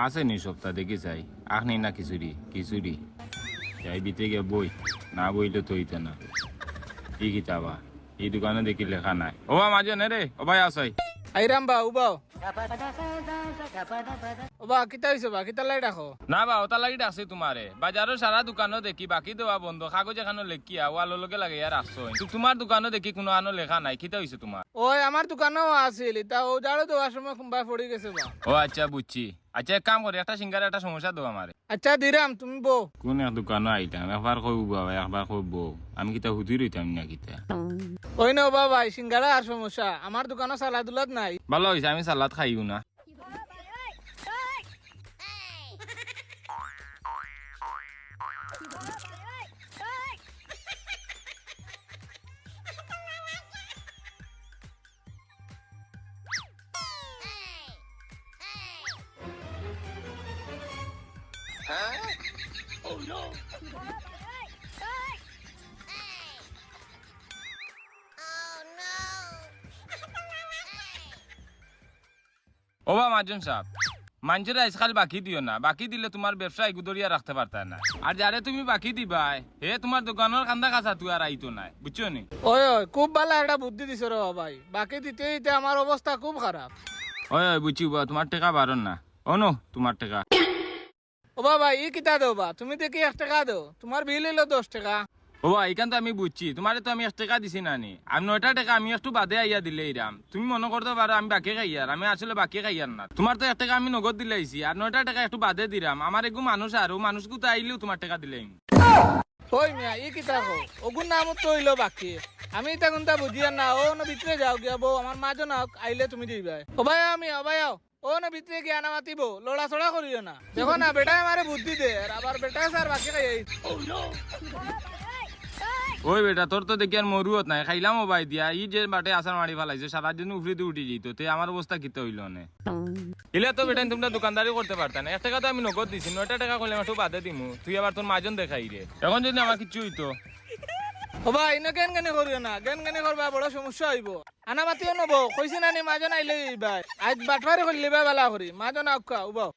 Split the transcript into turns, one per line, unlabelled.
আসেনি সপ্তাহ দেখি চাই আখ নেই না খিচুড়ি খিচুড়ি যাই বিতে গিয়ে বই না বইলে তো হইতে না কি কিতাবা এই দোকানে দেখি লেখা নাই ও মাঝে নে রে ও ভাই আসাই
আইরাম বা উবাও ও বা কিতা হইছে বা কিতা লাই রাখো
না বা ওটা লাগি ডাকছি তোমারে বাজারও সারা দোকানও দেখি বাকি দেওয়া বন্ধ কাগজ এখানো লেখি ওয়ালো লগে লাগে আর আসছো তোমার দোকানও দেখি কোনো আনো লেখা নাই কিতা হইছে তোমার
ওই আমার দোকানেও আছিল তা ও যারও দেওয়ার সময় খুম্বা পড়ে গেছে বা
ও আচ্ছা বুঝছি আচ্ছা এক কাম করি একটা সিঙ্গার একটা সমস্যা দেবো আমারে
আচ্ছা দিরাম তুমি বো
কোন এক দোকানও আইতাম একবার কইব বাবা একবার কইব আমি কিতা হুতুই রইতাম না কিতা
ওই না বাবা সিঙ্গারা আর সমস্যা আমার দোকানও সালাদুলাদ নাই
ভালো হয়েছে আমি সালাদ খাইও না ও বা মাজন সাহেব মানুষের আজকাল বাকি দিও না বাকি দিলে তোমার ব্যবসা এগুদরিয়া রাখতে পারতা না আর যারে তুমি বাকি দিবাই হে তোমার দোকানের কান্দা কাছা তুই আর আইতো নাই বুঝছো নি
ওই ওই খুব ভালো একটা বুদ্ধি দিছো রে ভাই বাকি দিতে দিতে আমার অবস্থা খুব খারাপ
ওই ওই বুঝছি বা তোমার টাকা বারণ না ও নো তোমার টাকা
ও বাবা ই কিতা দেও বা তুমি দেখি 1 টাকা দাও তোমার বিল হইলো 10 টাকা
ও এখান তো আমি বুঝছি তোমারে তো আমি 1 টাকা দিছি না নি আমি 9টা টাকা আমি একটু বাদে আইয়া দিলে ইরাম তুমি মনে করতে পারো আমি বাকি খাইয়ার আমি আসলে বাকি খাইয়ার না তোমার তো 1 টাকা আমি নগদ দিলাইছি আর 9টা টাকা একটু বাদে দিলাম আমার এগু মানুষ আর ও মানুষ তো আইলেও তোমার টাকা দিলাম
ওই মিয়া ই কিতা কো ওগুন নাম তো হইলো বাকি আমি তা কোনটা বুঝিয়া না ও না ভিতরে যাও গিয়া বউ আমার মা জন আইলে তুমি দিবাই ও ভাই আমি ও ভাই ও না ভিতরে গিয়া না মাতিব লড়া ছড়া করিও না দেখো না বেটা আমারে বুদ্ধি দে আর আবার বেটা স্যার বাকি খাই
ওই বেটা তোর তো দেখি আর মরুয়ত নাই খাইলাম ও ভাই দিয়া ই যে বাটে আসার মারি ফেলাইছে সারাদিন উফরিতে উঠি যেত তে আমার অবস্থা কিতে হইল না এলে তো বেটা তোমরা দোকানদারি করতে পারতা না 1 টাকা তো আমি নগদ দিছি 9টা টাকা কইলে একটু বাদে দিমু তুই আবার তোর মাজন দেখাই রে এখন যদি আমার কিছু হইতো
ও ভাই না কেন কেন করিও না কেন কেন করবা বড় সমস্যা হইব আনা মাতিও নব কইছি না নি মাজন আইলে ভাই আজ বাটবারে করলি বালা করি মাজন আক্কা উবাও